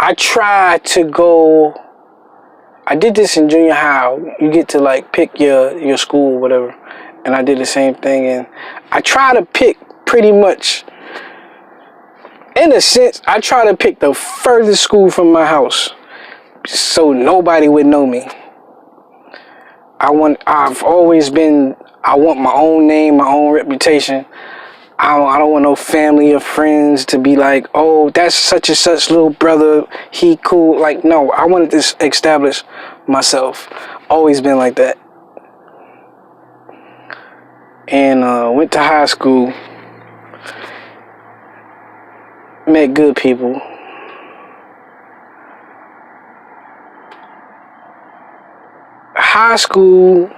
I tried to go. I did this in junior high. You get to like pick your school, whatever, and I did the same thing. And I try to pick pretty much. In a sense, I try to pick the furthest school from my house, so nobody would know me. I've always been. I want my own name, my own reputation. I don't want no family or friends to be like, oh, that's such and such little brother. He cool. Like, no, I wanted to establish myself. Always been like that. And went to high school. Met good people. High school,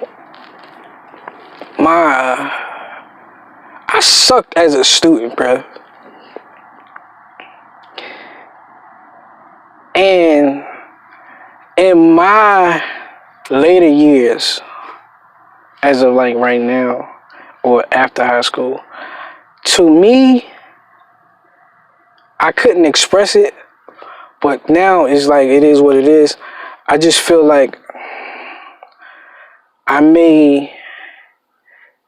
I sucked as a student, bro. And in my later years, as of like right now, or after high school, to me, I couldn't express it, but now it's like, it is what it is. I just feel like I may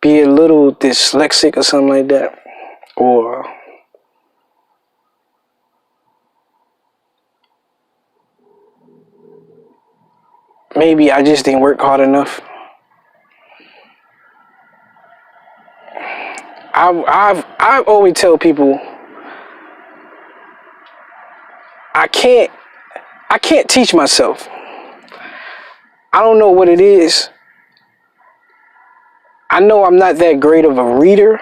be a little dyslexic or something like that, or maybe I just didn't work hard enough. I always tell people I can't teach myself. I don't know what it is. I know I'm not that great of a reader.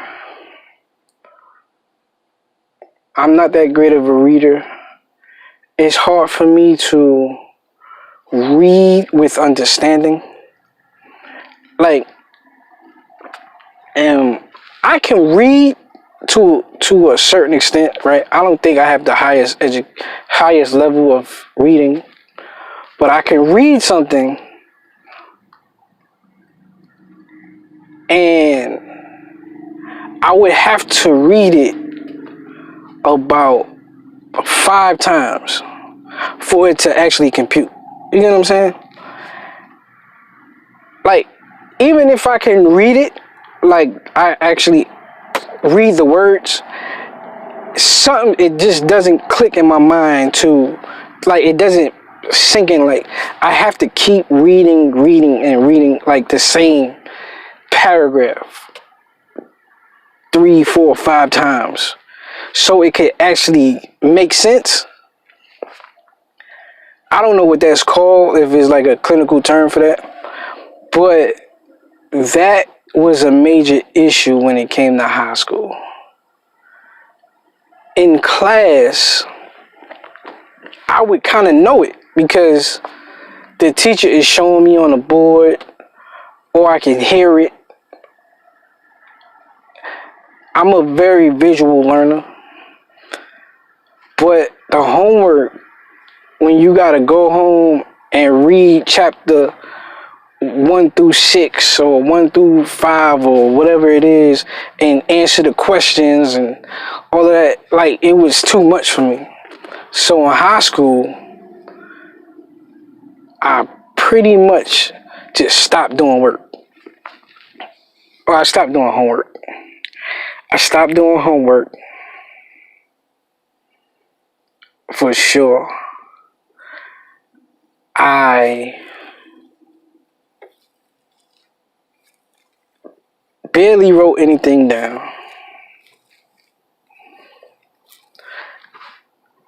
It's hard for me to read with understanding. Like, I can read to a certain extent, right? I don't think I have the highest level of reading, but I can read something and I would have to read it about 5 times for it to actually compute. You know what I'm saying? Like, even if I can read it, like I actually read the words, it just doesn't click in my mind to, like, it doesn't sink in. Like, I have to keep reading like the same paragraph 3, 4, 5 times so it could actually make sense. I don't know what that's called, if it's like a clinical term for that, but that was a major issue when it came to high school. In class, I would kind of know it because the teacher is showing me on the board, or I can hear it. I'm a very visual learner, but the homework, when you gotta go home and read chapter 1 through 6 or 1 through 5 or whatever it is and answer the questions and all of that, like, it was too much for me. So in high school, I pretty much just stopped doing work. Or I stopped doing homework. For sure. I barely wrote anything down.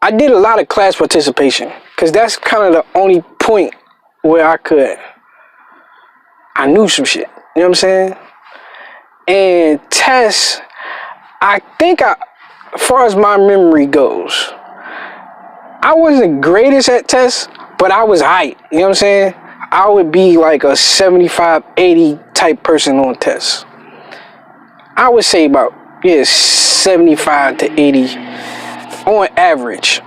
I did a lot of class participation because that's kind of the only point where I knew some shit. You know what I'm saying? And tests, I think as far as my memory goes, I wasn't greatest at tests, but I was aight. You know what I'm saying? I would be like a 75, 80 type person on tests. I would say about 75 to 80 on average.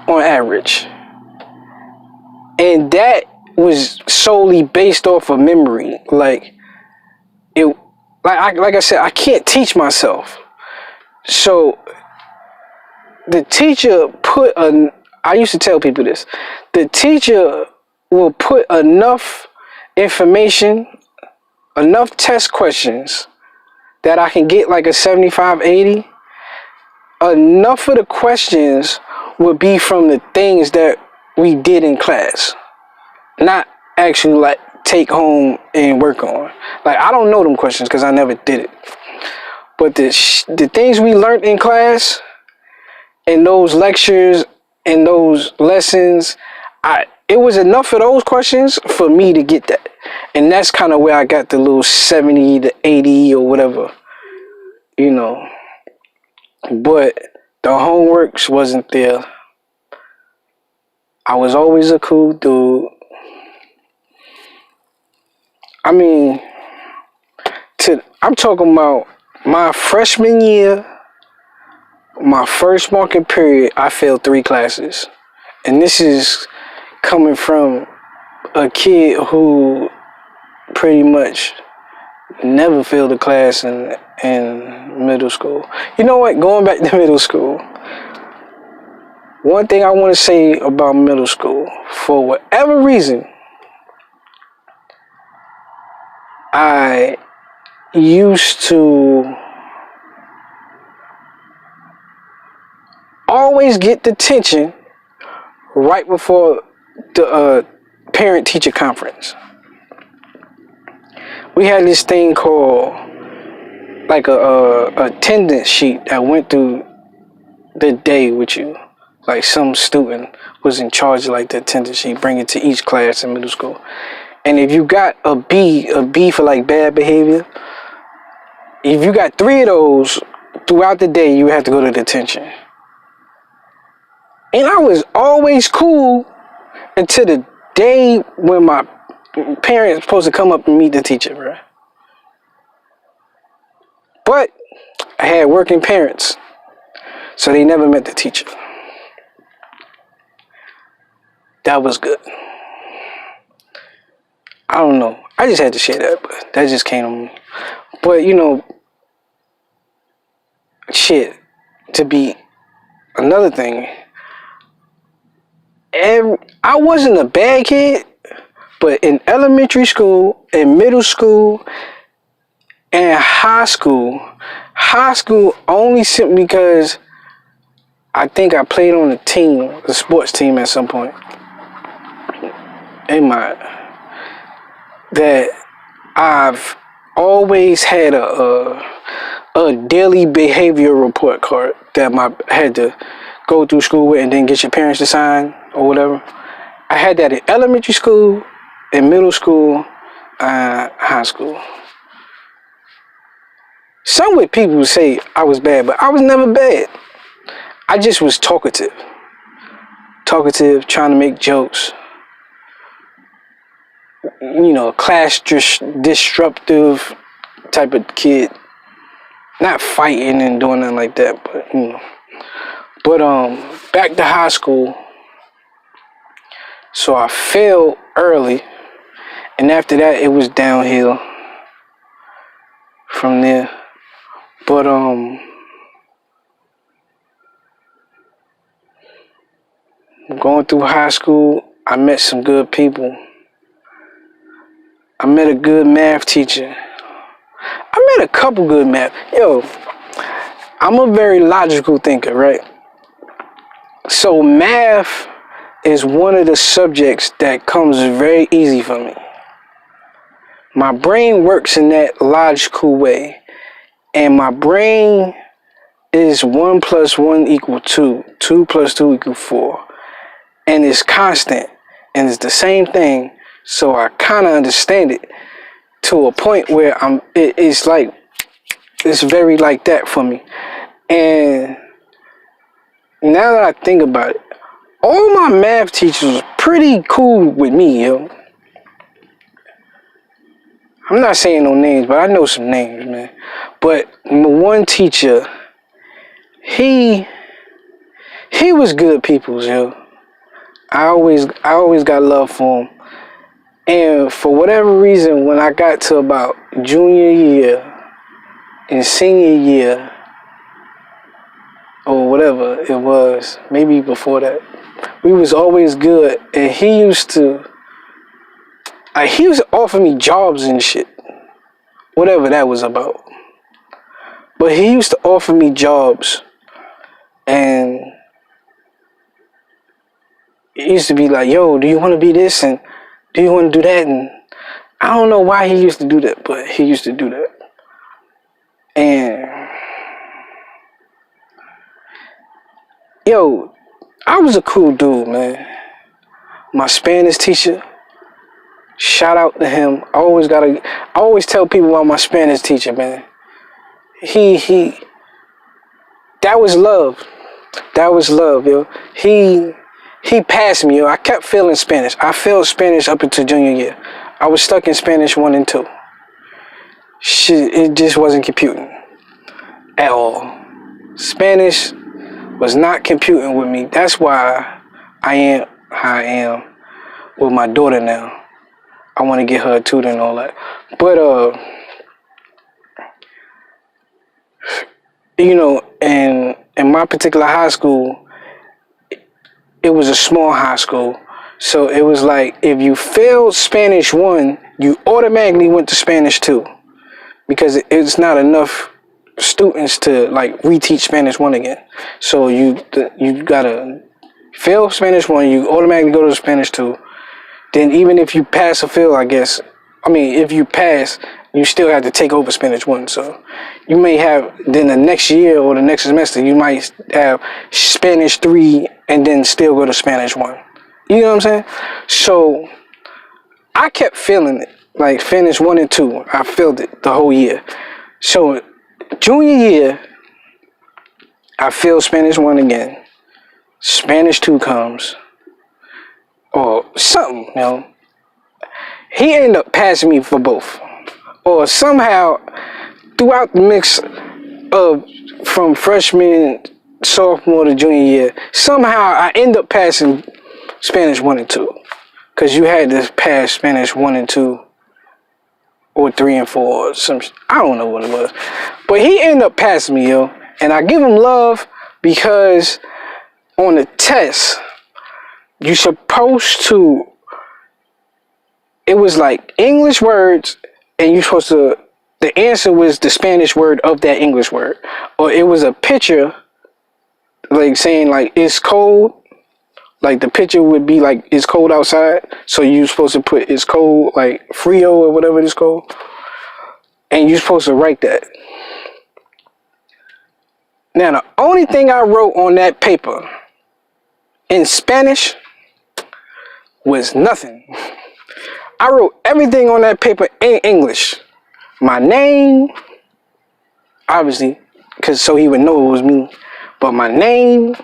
And that was solely based off of memory. Like I said, I can't teach myself. So the teacher put I used to tell people this. The teacher will put enough information, enough test questions that I can get like a 75, 80. Enough of the questions would be from the things that we did in class, not actually like take home and work on. Like, I don't know them questions because I never did it. But the things we learned in class, in those lectures, in those lessons, it was enough of those questions for me to get that. And that's kind of where I got the little 70 to 80 or whatever, you know. But the homeworks wasn't there. I was always a cool dude. I mean, I'm talking about my freshman year, my first marking period, I failed 3 classes. And this is coming from a kid who pretty much never failed a class in middle school. You know what? Going back to middle school, one thing I want to say about middle school, for whatever reason, I used to always get detention right before the parent-teacher conference. We had this thing called like a attendance sheet that went through the day with you. Like, some student was in charge of like the attendance sheet, bring it to each class in middle school. And if you got a B for like bad behavior, if you got 3 of those throughout the day, you have to go to detention. And I was always cool until the day when my parents supposed to come up and meet the teacher, bro. But I had working parents, so they never met the teacher. That was good. I don't know. I just had to share that, but that just came to me. But, you know, shit, to be another thing, I wasn't a bad kid, but in elementary school, in middle school, and high school only simply because I think I played on the sports team at some point. That I've always had a daily behavior report card that I had to go through school with and then get your parents to sign or whatever. I had that in elementary school, in middle school, high school. Some with people say I was bad, but I was never bad. I just was talkative, trying to make jokes. You know, class disruptive type of kid. Not fighting and doing nothing like that, but you know. But back to high school. So I failed early, and after that it was downhill from there. But going through high school, I met some good people. I met a good math teacher. I met a couple good math. Yo, I'm a very logical thinker, right? So math is one of the subjects that comes very easy for me. My brain works in that logical way. And my brain is 1 + 1 = 2. 2 + 2 = 4. And it's constant. And it's the same thing. So I kind of understand it to a point where it's very like that for me. And now that I think about it, all my math teachers was pretty cool with me, yo. I'm not saying no names, but I know some names, man. But my one teacher, he was good people's, yo. I always got love for him. And for whatever reason, when I got to about junior year and senior year, or whatever it was, maybe before that, we was always good, and he used to offer me jobs and shit, whatever that was about. But he used to offer me jobs, and he used to be like, "Yo, do you want to be this and do you want to do that?" And I don't know why he used to do that, but he used to do that. And yo, I was a cool dude, man. My Spanish teacher, shout out to him. I always tell people about my Spanish teacher, man. He that was love. That was love, yo. He passed me, yo. I kept failing Spanish. I failed Spanish up until junior year. I was stuck in Spanish 1 and 2. Shit, it just wasn't computing at all. Spanish was not computing with me. That's why I am how I am with my daughter now. I want to get her a tutor and all that. But you know, in my particular high school, it was a small high school. So it was like if you failed Spanish 1, you automatically went to Spanish 2. Because it's not enough students to like reteach Spanish 1 again. So you gotta fail Spanish 1, you automatically go to Spanish 2. Then even if you pass or fail, if you pass, you still have to take over Spanish 1. So you may have, then the next year or the next semester, you might have Spanish 3 and then still go to Spanish 1. You know what I'm saying? So I kept feeling it. Like Spanish 1 and 2, I failed it the whole year. So junior year, I failed Spanish 1 again. Spanish 2 comes. Or something, you know. He ended up passing me for both. Or somehow, throughout the mix of from freshman, sophomore to junior year, somehow I end up passing Spanish 1 and 2. Because you had to pass Spanish 1 and 2. Or 3 and 4. Or some, I don't know what it was. But he ended up passing me, yo. And I give him love because on the test, you're supposed to, it was like English words, and you're supposed to, the answer was the Spanish word of that English word. Or it was a picture, like saying like, it's cold. Like the picture would be like, it's cold outside. So you're supposed to put, it's cold, like Frio or whatever it's called. And you're supposed to write that. Now, the only thing I wrote on that paper in Spanish was nothing. I wrote everything on that paper in English. My name, obviously, because so he would know it was me. But my name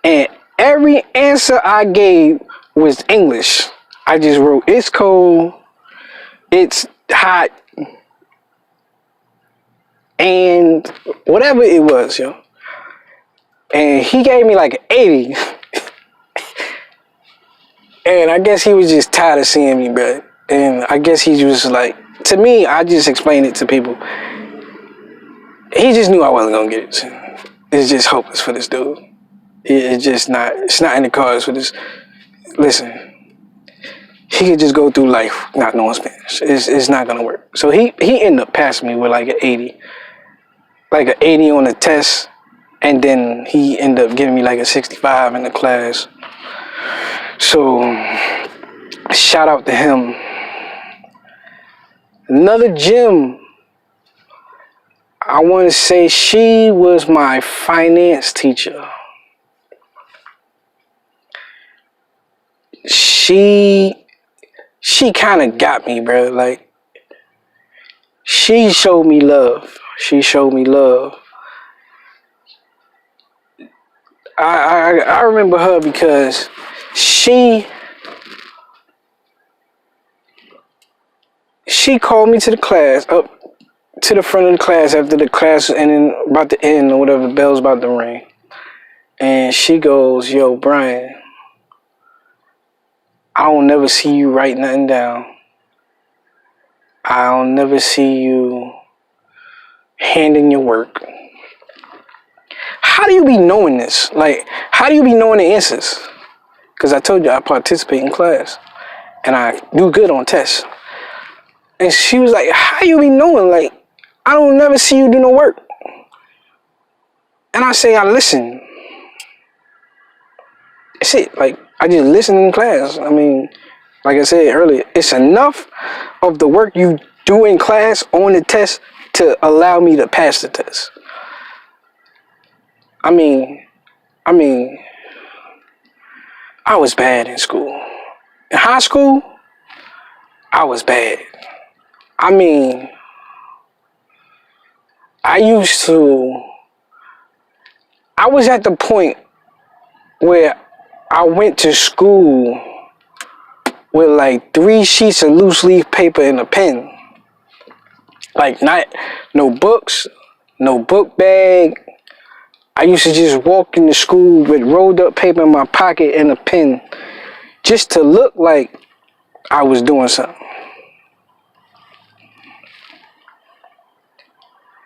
and every answer I gave was English. I just wrote, it's cold, it's hot, and whatever it was, yo. And he gave me like an 80. And I guess he was just tired of seeing me, bro. And I guess he was like, to me, I just explained it to people. He just knew I wasn't gonna get it. It's just hopeless for this dude. It's just not, it's not in the cards for this. Listen, he could just go through life not knowing Spanish. It's not gonna work. So he ended up passing me with like an 80. Like an 80 on the test. And then he ended up giving me like a 65 in the class. So, shout out to him. Another gem, I want to say she was my finance teacher. She kind of got me, bro. Like, she showed me love. She showed me love. I remember her because she called me to the class, up to the front of the class after the class ending, about to end or whatever, the bell's about to ring. And she goes, yo, Brian, I don't never see you write nothing down. I don't never see you handing your work. How do you be knowing this? Like, how do you be knowing the answers? because I told you I participate in class and I do good on tests. And she was like, how you be knowing? Like, I don't never see you do no work. And I say, I listen. That's it. Like, I just listen in class. I mean, like I said earlier, it's enough of the work you do in class on the test to allow me to pass the test. I mean, I was bad in school. In high school, I was bad. I mean, I was at the point where I went to school with like 3 sheets of loose leaf paper and a pen. Like, no books, no book bag. I used to just walk into school with rolled up paper in my pocket and a pen just to look like I was doing something.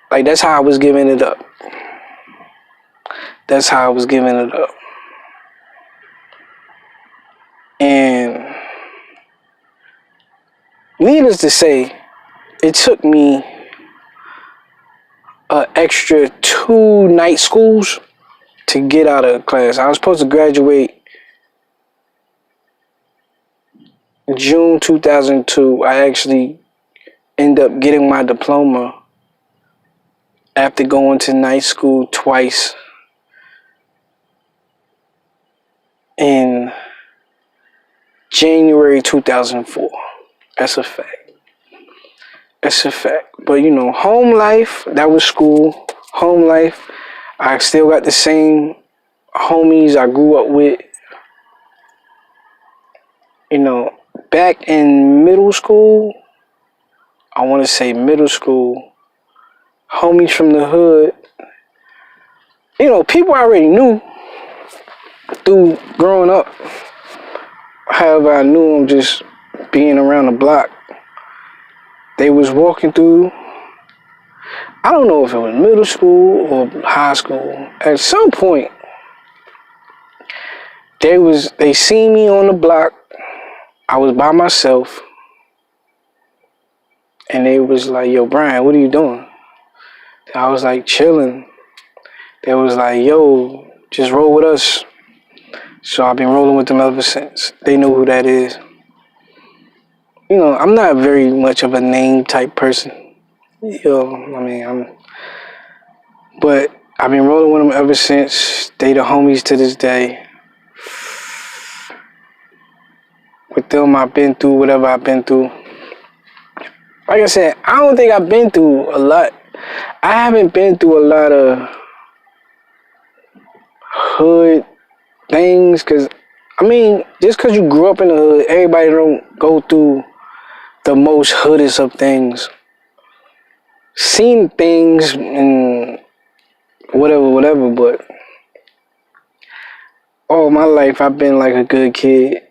Like, that's how I was giving it up. That's how I was giving it up. And needless to say, it took me an extra 2 night schools to get out of class. I was supposed to graduate June 2002. I actually ended up getting my diploma after going to night school twice in January 2004. That's a fact. That's a fact. But you know, home life, that was school. Home life, I still got the same homies I grew up with. You know, back in middle school, I want to say middle school, homies from the hood, you know, people I already knew through growing up. However, I knew them just being around the block. They was walking through, I don't know if it was middle school or high school. At some point, they seen me on the block. I was by myself. And they was like, yo, Brian, what are you doing? I was like, chilling. They was like, yo, just roll with us. So I've been rolling with them ever since. They know who that is. You know, I'm not very much of a name type person. But I've been rolling with them ever since. They the homies to this day. With them, I've been through whatever I've been through. Like I said, I don't think I've been through a lot. I haven't been through a lot of hood things, because, I mean, just because you grew up in the hood, everybody don't go through the most hoodest of things. Seen things and whatever, but all my life I've been like a good kid.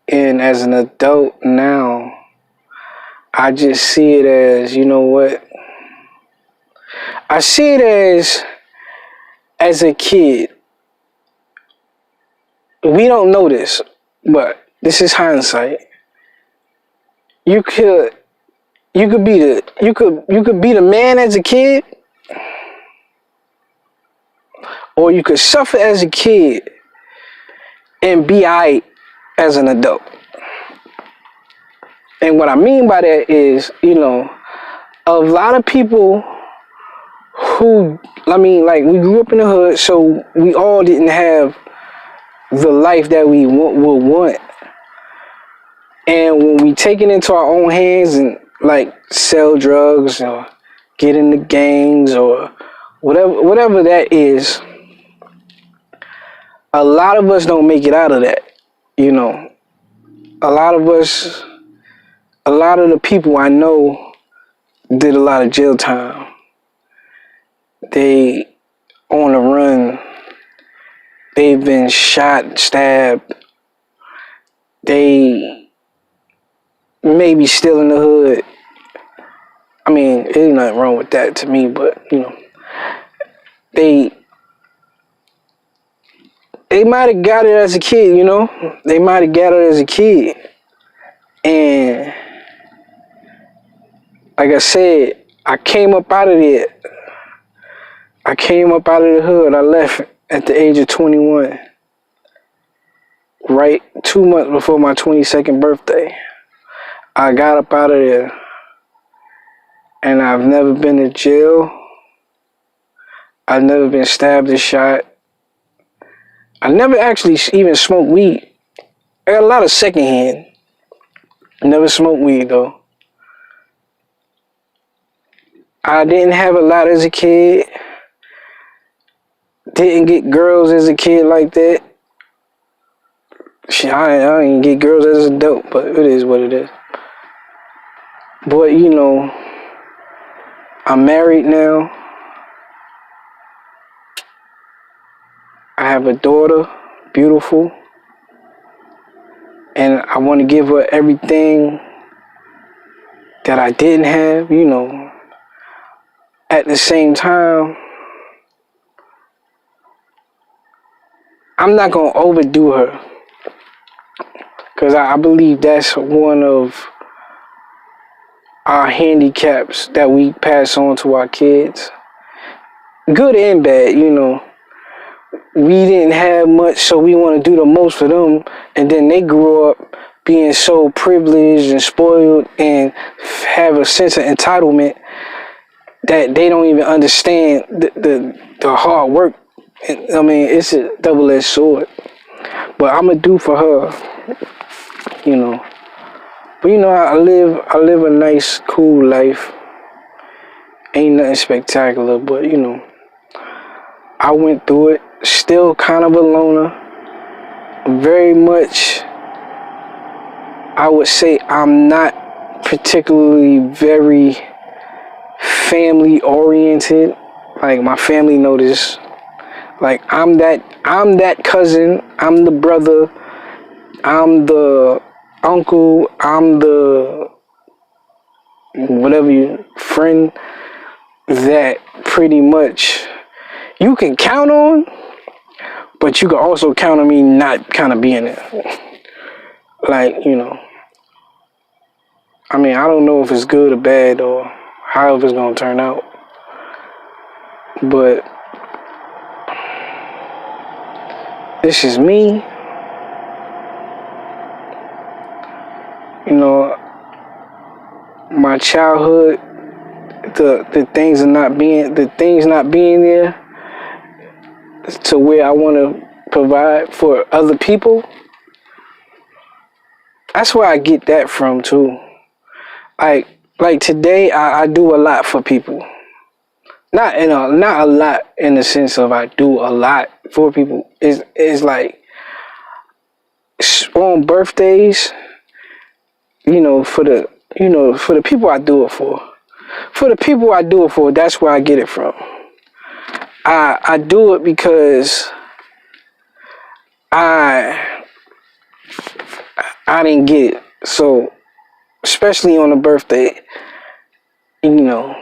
And as an adult now, I just see it as, you know what? I see it as a kid. We don't know this, but this is hindsight. You could be the man as a kid, or you could suffer as a kid and be alright as an adult. And what I mean by that is, you know, a lot of people who, I mean, like, we grew up in the hood, so we all didn't have the life that we would want. And when we take it into our own hands and, like, sell drugs or get into gangs or whatever that is, a lot of us don't make it out of that, you know. A lot of the people I know did a lot of jail time. They on the run. They've been shot, stabbed. They maybe still in the hood. I mean, there's nothing wrong with that to me, but, you know, they they might have got it as a kid, you know? They might have got it as a kid. And like I said, I came up out of there. I came up out of the hood. I left at the age of 21. Right 2 months before my 22nd birthday. I got up out of there. And I've never been to jail. I've never been stabbed or shot. I never actually even smoked weed. I got a lot of secondhand. Never smoked weed though. I didn't have a lot as a kid. Didn't get girls as a kid like that. Shit, I didn't get girls as an adult, but it is what it is. But you know, I'm married now. I have a daughter, beautiful. And I want to give her everything that I didn't have, you know. At the same time, I'm not going to overdo her. Because I believe that's one of our handicaps that we pass on to our kids. Good and bad, you know. We didn't have much, so we want to do the most for them. And then they grew up being so privileged and spoiled and have a sense of entitlement that they don't even understand the hard work. I mean, it's a double-edged sword. But I'm going to do for her, you know. But, you know, I live a nice, cool life. Ain't nothing spectacular, but, you know, I went through it. Still kind of a loner. Very much, I would say I'm not particularly very family oriented. Like, my family know this. Like, I'm that cousin, I'm the brother, I'm the uncle, I'm the whatever you friend that pretty much you can count on, but you can also count on me not kind of being there. Like, you know, I mean, I don't know if it's good or bad or how it's going to turn out. But this is me. You know, my childhood, the things not being there to where I want to provide for other people. That's where I get that from too. Like today, I do a lot for people. Not a lot in the sense of I do a lot for people. It's like on birthdays, you know, for the people I do it for. For the people I do it for, that's where I get it from. I do it because I didn't get it. So, especially on a birthday, you know,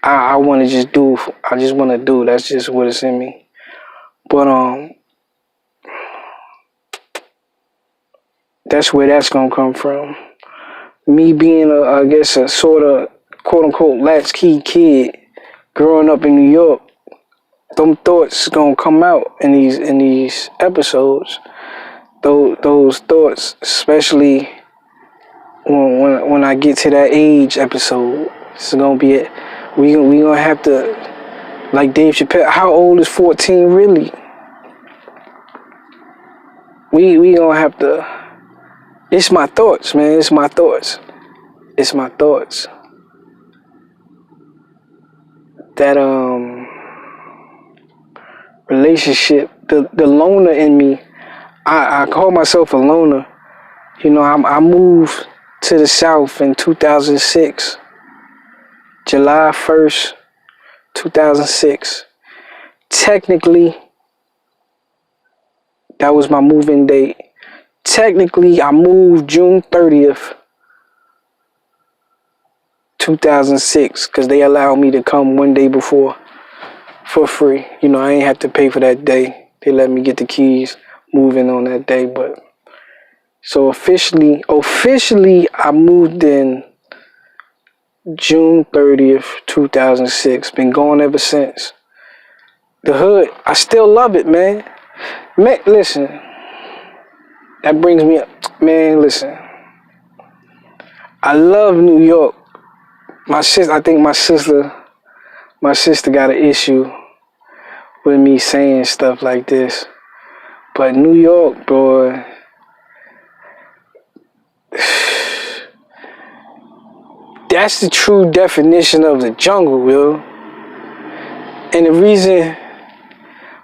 I want to just do. I just want to do. That's just what it's in me. But that's where that's gonna come from. Me being I guess a sort of quote unquote latchkey kid, growing up in New York. Them thoughts gonna come out in these episodes. Those thoughts, especially when I get to that age episode, it's gonna be it. We gonna have to, like Dave Chappelle. How old is 14 really? We gonna have to. It's my thoughts, man. It's my thoughts. It's my thoughts. That relationship, the loner in me. I call myself a loner. You know, I moved to the South in 2006. July 1st, 2006. Technically, that was my move-in date. Technically, I moved June 30th, 2006, because they allowed me to come one day before for free. You know, I ain't have to pay for that day. He let me get the keys, move in on that day. But so officially, I moved in June 30th, 2006. Been going ever since. The hood, I still love it, man. Man, listen. That brings me up. Man, listen. I love New York. I think my sister got an issue with me saying stuff like this. But New York, boy, that's the true definition of the jungle, yo. And the reason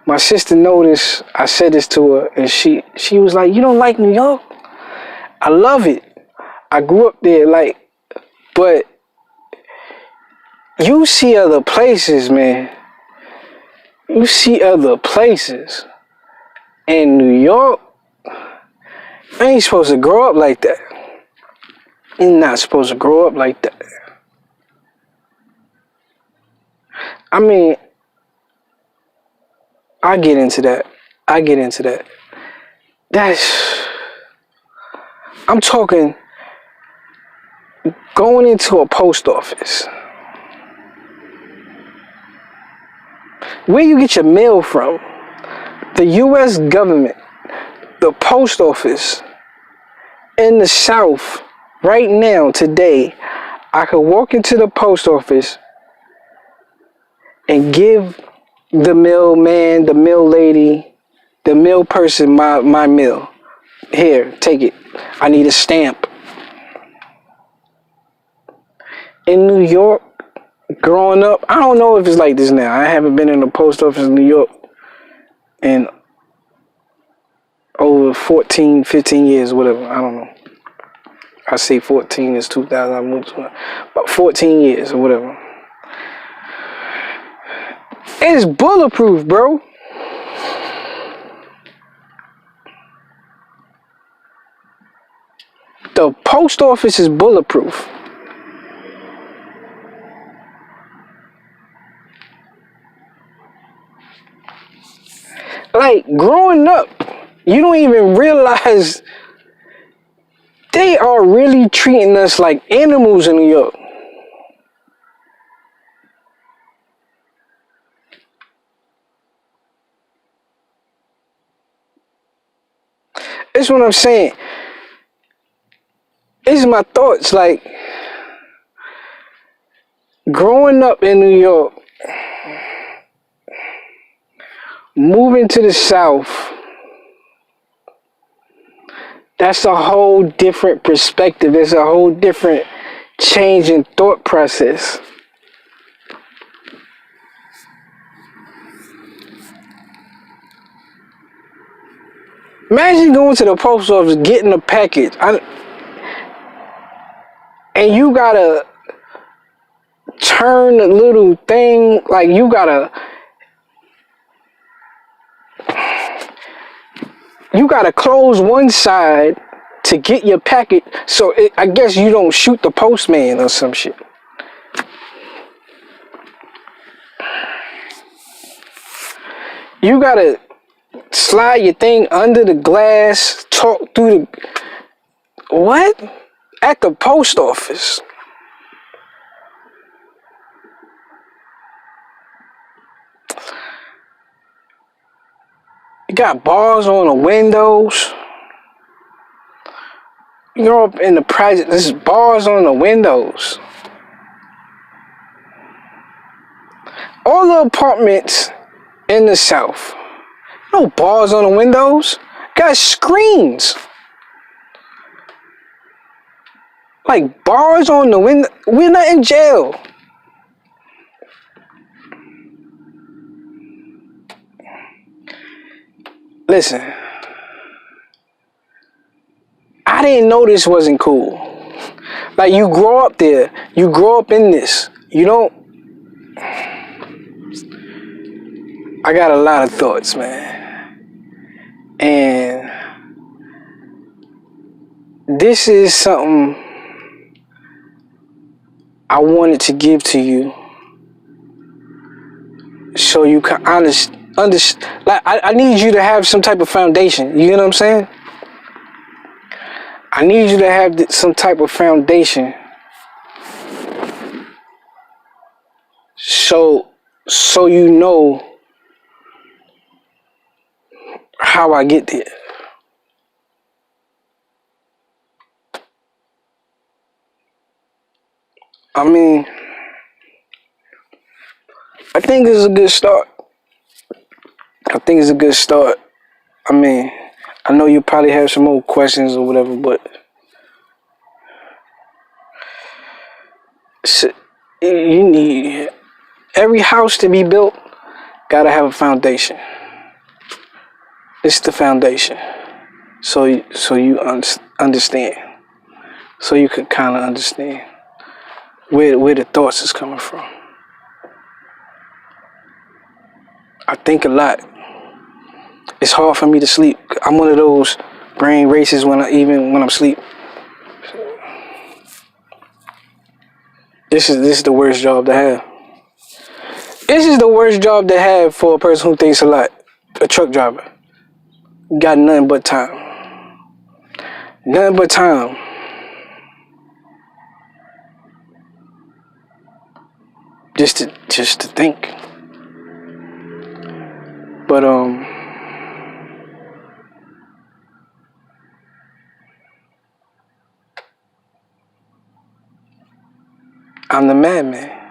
my sister noticed, I said this to her, and she was like, "You don't like New York?" I love it. I grew up there, like, but you see other places, man. You see other places. In New York, I ain't supposed to grow up like that. You're not supposed to grow up like that. I mean, I get into that. I'm talking going into a post office. Where you get your mail from? The U.S. government, the post office in the South, right now, today, I could walk into the post office and give the mailman, the mail lady, the mail person my mail. Here, take it. I need a stamp. In New York, growing up, I don't know if it's like this now. I haven't been in the post office in New York in over 14, 15 years, whatever. I don't know. I say 14 is 2000. I moved to about 14 years or whatever. It's bulletproof, bro. The post office is bulletproof. Like, growing up, you don't even realize they are really treating us like animals in New York. That's what I'm saying. These are my thoughts. Like, growing up in New York, moving to the South, that's a whole different perspective. It's a whole different change in thought process. Imagine going to the post office, getting a package, and you gotta turn the little thing, like you gotta close one side to get your packet, so I guess you don't shoot the postman or some shit. You gotta slide your thing under the glass, talk through the... What? At the post office. You got bars on the windows. You grow up in the project, there's bars on the windows. All the apartments in the South, no bars on the windows, got screens. Like bars on the window, we're not in jail. Listen, I didn't know this wasn't cool. Like, you grow up there, you grow up in this, you don't... I got a lot of thoughts, man. And this is something I wanted to give to you so you can like I need you to have some type of foundation. You know what I'm saying? I need you to have some type of foundation. So you know how I get there. I mean, I think it's a good start. I think it's a good start. I mean, I know you probably have some more questions or whatever, but you need every house to be built gotta have a foundation. It's the foundation. So you understand. So you could kind of understand where the thoughts is coming from. I think a lot. It's hard for me to sleep. I'm one of those brain races even when I'm asleep. This is the worst job to have. This is the worst job to have for a person who thinks a lot. A truck driver. Got nothing but time. Nothing but time. Just to think. But I'm the madman.